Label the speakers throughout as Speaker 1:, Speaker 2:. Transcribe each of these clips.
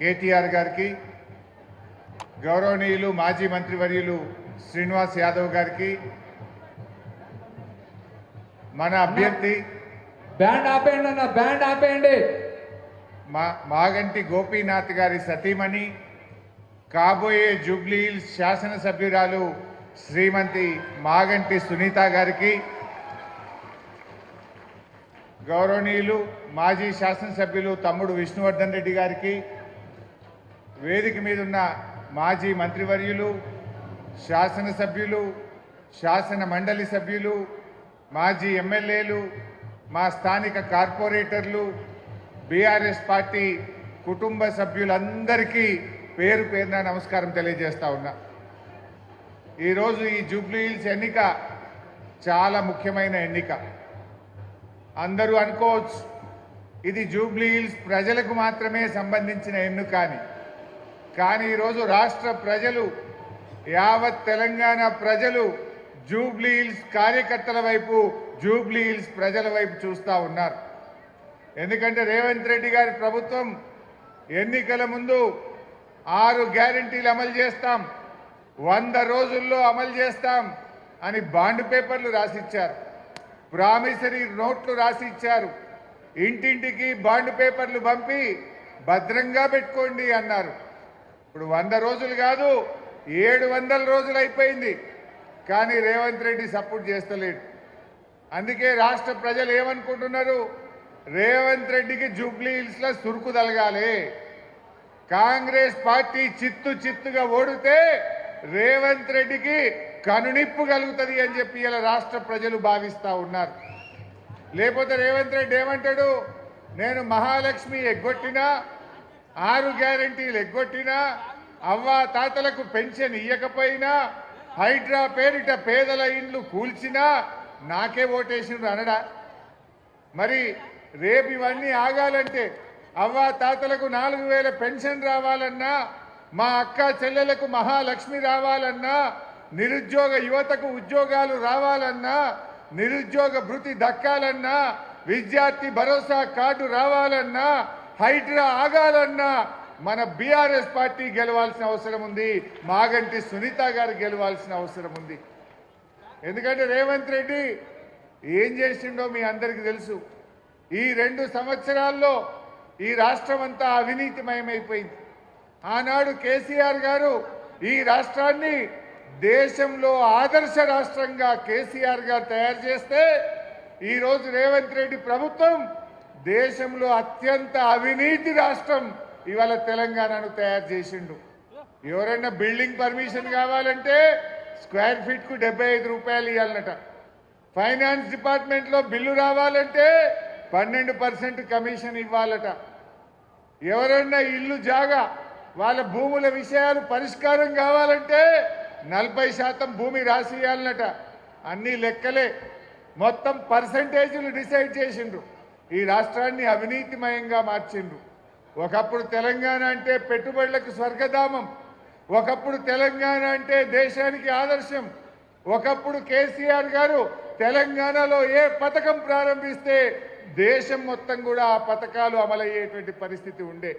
Speaker 1: కేటీఆర్ గారికి, గౌరవనీయులు మాజీ మంత్రివర్యులు శ్రీనివాస్ యాదవ్ గారికి, మన అభ్యర్థి
Speaker 2: బ్యాండ్ ఆపేయండి అన్న, బ్యాండ్ ఆపేయండి.
Speaker 1: మాగంటి గోపీనాథ్ గారి సతీమణి, కాబోయే జూబ్లీ హిల్స్ శాసనసభ్యురాలు శ్రీమతి మాగంటి సునీత గారికి, గౌరవనీయులు మాజీ శాసనసభ్యులు తమ్ముడు విష్ణువర్ధన్ రెడ్డి గారికి, వేదిక మీద ఉన్న మాజీ మంత్రివర్యులు, శాసనసభ్యులు, శాసన మండలి సభ్యులు, మాజీ ఎమ్మెల్యేలు, మా స్థానిక కార్పొరేటర్లు, బీఆర్ఎస్ పార్టీ కుటుంబ సభ్యులందరికీ పేరు పేరున నమస్కారం తెలియజేస్తా ఉన్నా. ఈరోజు ఈ జూబ్లీ హిల్స్ ఎన్నిక చాలా ముఖ్యమైన ఎన్నిక. అందరూ అనుకోవచ్చు ఇది జూబ్లీ హిల్స్ ప్రజలకు మాత్రమే సంబంధించిన ఎన్నిక అని. కానీ ఈరోజు రాష్ట్ర ప్రజలు, యావత్ తెలంగాణ ప్రజలు జూబ్లీ హిల్స్ కార్యకర్తల వైపు, జూబ్లీ హిల్స్ ప్రజల వైపు చూస్తూ ఉన్నారు. ఎందుకంటే రేవంత్ రెడ్డి గారి ప్రభుత్వం ఎన్నికల ముందు 6 గ్యారెంటీలు అమలు చేస్తాం, 100 రోజుల్లో అమలు చేస్తాం అని బాండ్ పేపర్లు రాసిచ్చారు, ప్రామిసరీ నోట్లు రాసిచ్చారు, ఇంటింటికి బాండ్ పేపర్లు పంపి భద్రంగా పెట్టుకోండి అన్నారు. ఇప్పుడు 100 రోజులు కాదు, 700 రోజులు అయిపోయింది. కానీ రేవంత్ రెడ్డి సపోర్ట్ చేస్తలేడు. అందుకే రాష్ట్ర ప్రజలు ఏమనుకుంటున్నారు, రేవంత్ రెడ్డికి జూబ్లీ హిల్స్ లో సురుకు తలగాలి, కాంగ్రెస్ పార్టీ చిత్తుగా ఓడితే రేవంత్ రెడ్డికి కనునిప్పు కలుగుతుంది అని చెప్పి ఇలా రాష్ట్ర ప్రజలు భావిస్తూ ఉన్నారు. లేకపోతే రేవంత్ రెడ్డి ఏమంటాడు, నేను మహాలక్ష్మి ఎగ్గొట్టినా, 6 గ్యారెంటీలు ఎగ్గొట్టినా, అవ్వా తాతలకు పెన్షన్ ఇయ్యకపోయినా, హైడ్రా పేరిట పేదల ఇండ్లు కూల్చినా నాకే ఓటేసిండ్రు అనడా? మరి రేపు ఇవన్నీ ఆగాలంటే, అవ్వా తాతలకు 4000 పెన్షన్ రావాలన్నా, మా అక్క చెల్లెలకు మహాలక్ష్మి రావాలన్నా, నిరుద్యోగ యువతకు ఉద్యోగాలు రావాలన్నా, నిరుద్యోగ భృతి దక్కాలన్నా, విద్యార్థి భరోసా కార్డు రావాలన్నా, హైడ్రా ఆగాలన్నా మన బీఆర్ఎస్ పార్టీ గెలవాల్సిన అవసరం ఉంది, మాగంటి సునీత గారు గెలవాల్సిన అవసరం ఉంది. ఎందుకంటే రేవంత్ రెడ్డి ఏం చేసిండో మీ అందరికీ తెలుసు. ఈ 2 సంవత్సరాల్లో ఈ రాష్ట్రం అంతా అవినీతిమయమైపోయింది. ఆనాడు కేసీఆర్ గారు ఈ రాష్ట్రాన్ని దేశంలో ఆదర్శ రాష్ట్రంగా కేసీఆర్ గారు తయారు చేస్తే, ఈరోజు రేవంత్ రెడ్డి ప్రభుత్వం దేశంలో అత్యంత అవినీతి రాష్ట్రం ఇవాళ తెలంగాణను తయారు చేసిండు. ఎవరైనా బిల్డింగ్ పర్మిషన్ కావాలంటే స్క్వేర్ ఫీట్ కు 75 రూపాయలు ఇవ్వాలన్నట. ఫైనాన్స్ డిపార్ట్మెంట్ లో బిల్లు రావాలంటే 12% కమిషన్ ఇవ్వాలట. ఎవరైనా ఇల్లు జాగా వాళ్ళ భూముల విషయాలు పరిష్కారం కావాలంటే 40% భూమి రాసి ఇవ్వాలన్నట. అన్ని లెక్కలే, మొత్తం పర్సంటేజీలు డిసైడ్ చేసిండ్రు. ఈ రాష్ట్రాన్ని అవినీతిమయంగా మార్చిండ్రు. ఒకప్పుడు తెలంగాణ అంటే పెట్టుబడులకు స్వర్గధామం, ఒకప్పుడు తెలంగాణ అంటే దేశానికి ఆదర్శం. ఒకప్పుడు కేసీఆర్ గారు తెలంగాణలో ఏ పథకం ప్రారంభిస్తే దేశం మొత్తం కూడా ఆ పథకాలు అమలయ్యేటువంటి పరిస్థితి ఉండే.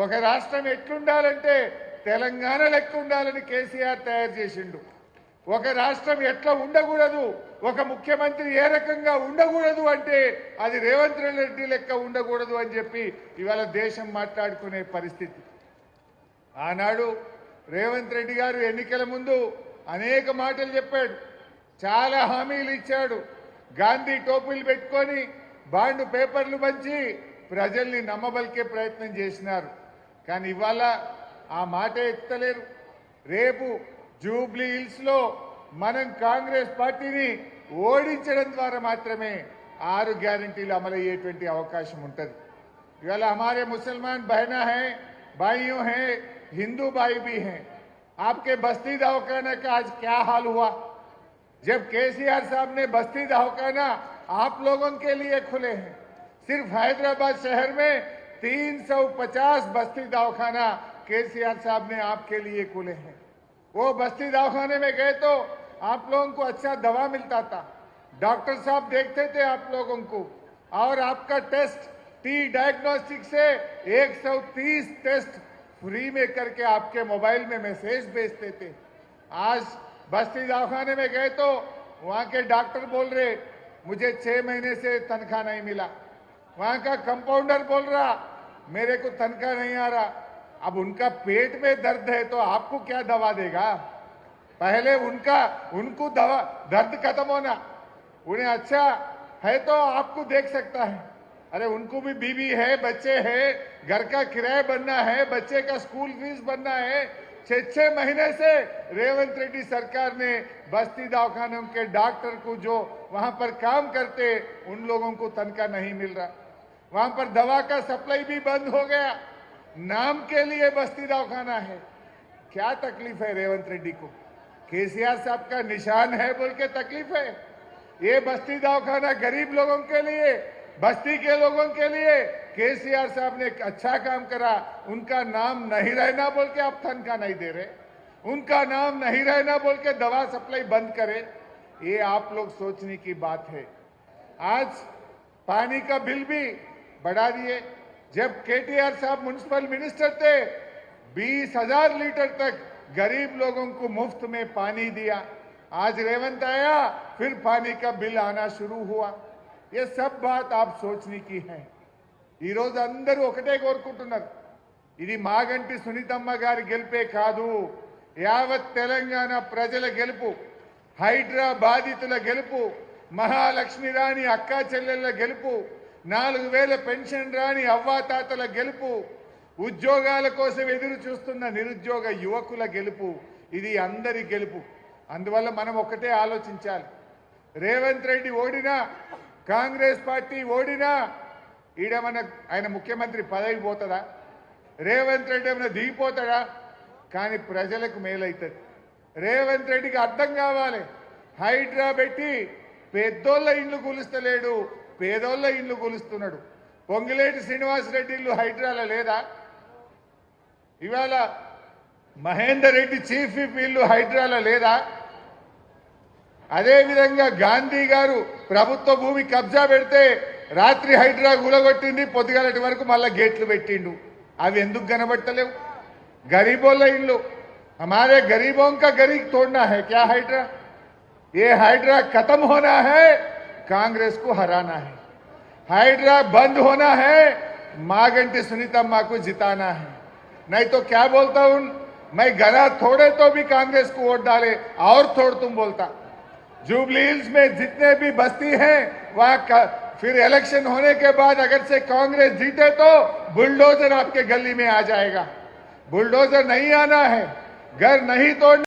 Speaker 1: ఒక రాష్ట్రం ఎట్లుండాలంటే తెలంగాణ లెక్క ఉండాలని కేసీఆర్ తయారు చేసిండు. ఒక రాష్ట్రం ఎట్లా ఉండకూడదు, ఒక ముఖ్యమంత్రి ఏ రకంగా ఉండకూడదు అంటే అది రేవంత్ రెడ్డి లెక్క ఉండకూడదు అని చెప్పి ఇవాళ దేశం మాట్లాడుకునే పరిస్థితి. ఆనాడు రేవంత్ రెడ్డి గారు ఎన్నికల ముందు అనేక మాటలు చెప్పాడు, చాలా హామీలు ఇచ్చాడు. గాంధీ టోపీలు పెట్టుకొని బాండ్ పేపర్లు పంచి ప్రజల్ని నమ్మబలికే ప్రయత్నం చేసినారు. కానీ ఇవాళ ఆ మాట ఎత్తలేరు. రేపు జూబ్లీ హిల్స్ లో మనం కాంగ్రెస్ పార్టీని ఓడించడం ద్వారా మాత్రమే 6 గ్యారెంటీలు అమలయ్యేటువంటి అవకాశం ఉంటుంది. ఇవాళ हमारे मुसलमान बहना है, भाइयों हैं, हिंदू भाई भी हैं. आपके बस्ती दवाखाना का आज क्या हाल हुआ? जब केसीआर साहब ने बस्ती दवाखाना आप लोगों के लिए खुले हैं, सिर्फ हैदराबाद शहर में 350 बस्ती दवाखाना केसीआर साहब ने आपके लिए खुले हैं. वो बस्ती दवाखाने में गए तो आप लोगों को अच्छा दवा मिलता था, डॉक्टर साहब देखते थे आप लोगों को, और आपका टेस्ट टी डायग्नोस्टिक से 130 टेस्ट फ्री में करके आपके मोबाइल में मैसेज भेजते थे। आज बस्ती दवाखाने में गए तो वहां के डॉक्टर बोल रहे मुझे 6 महीने से तनख्वाह नहीं मिला। वहां का कंपाउंडर बोल रहा मेरे को तनख्वाह नहीं आ रहा। अब उनका पेट में दर्द है तो आपको क्या दवा देगा? पहले उनको दवा दर्द खत्म होना, उन्हें अच्छा है तो आपको देख सकता है। अरे उनको भी बीवी है, बच्चे हैं, घर का किराया बनना है, बच्चे का स्कूल फीस बनना है। 6 महीने से रेवंत रेड्डी सरकार ने बस्ती दवाखानों के डॉक्टर को जो वहां पर काम करते उन लोगों को तनख्वाह नहीं मिल रहा। वहां पर दवा का सप्लाई भी बंद हो गया। नाम के लिए बस्ती दवाखाना है। क्या तकलीफ है रेवंत रेड्डी को? केसीआर साहब का निशान है बोल के तकलीफ है? ये बस्ती दवाखाना गरीब लोगों के लिए, बस्ती के लोगों के लिए केसीआर साहब ने एक अच्छा काम करा। उनका नाम नहीं रहना बोल के आप तनख्वाह नहीं दे रहे, उनका नाम नहीं रहना बोल के दवा सप्लाई बंद करे। ये आप लोग सोचने की बात है। आज पानी का बिल भी बढ़ा दिए। जब केटीआर साहब म्युनिसिपल मिनिस्टर थे 20,000 लीटर तक गरीब लोगों को मुफ्त में पानी दिया। आज रेवंत आया फिर पानी का बिल आना शुरू हुआ। ये सब बात आप सोचने की है। ఈ రోజు అందరూ ఒకటే కోరుకుంటున్నారు, ఇది మాగంటి సునీతమ్మ గారి గెలుపే కాదు, యావత్ తెలంగాణ ప్రజల గెలుపు, హైడ్రా బాధితుల గెలుపు, మహాలక్ష్మి రాణి అక్కా చెల్లెళ్ళ గెలుపు, 4000 పెన్షన్ రాని అవ్వాతాతల గెలుపు, ఉద్యోగాల కోసం ఎదురు చూస్తున్న నిరుద్యోగ యువకుల గెలుపు, ఇది అందరి గెలుపు। అందువల్ల మనం ఒకటే ఆలోచించాలి, రేవంత్ రెడ్డి ఓడినా, కాంగ్రెస్ పార్టీ ఓడినా ఈడమన్న ఆయన ముఖ్యమంత్రి పదవి పోతుందా? రేవంత్ రెడ్డి ఏమైనా దిగిపోతాడా? కానీ ప్రజలకు మేలైతుంది। రేవంత్ రెడ్డికి అర్థం కావాలి, హైడ్రా పెట్టి పెద్దోళ్ళ ఇండ్లు కూలుస్తలేడు, పేదోళ్ళ ఇండ్లు కూలుస్తున్నాడు। పొంగిలేటి శ్రీనివాసరెడ్డి ఇల్లు హైడ్రాలో లేదా? ఇవాళ మహేందర్ రెడ్డి చీఫ్ విప్ ఇల్లు హైడ్రాలో లేదా? అదేవిధంగా గాంధీ గారు ప్రభుత్వ భూమి కబ్జా పెడితే రాత్రి హైడ్రా గులగొట్టింది, పొద్దుగాలటి వరకు మళ్ళా గేట్లు పెట్టిండు। అవి ఎందుకు కనబట్టలేవు? గరీబోళ్ళ ఇల్లు, हमारे गरीबों का गरीब तोड़ना है क्या हाइड्रा? ये हाइड्रा खत्म होना है, कांग्रेस को हराना है। हाइड्रा बंद होना है, मागंटी सुनीतम्मा को जिताना है। नहीं तो क्या बोलता हूं मैं, घरा थोड़े तो भी कांग्रेस को वोट डाले और थोड़ तुम बोलता। जुबली हिल्स में जितने भी बस्ती हैं वहां फिर इलेक्शन होने के बाद अगर से कांग्रेस जीते तो बुलडोजर आपके गली में आ जाएगा। बुलडोजर नहीं आना है, घर नहीं तोड़ना।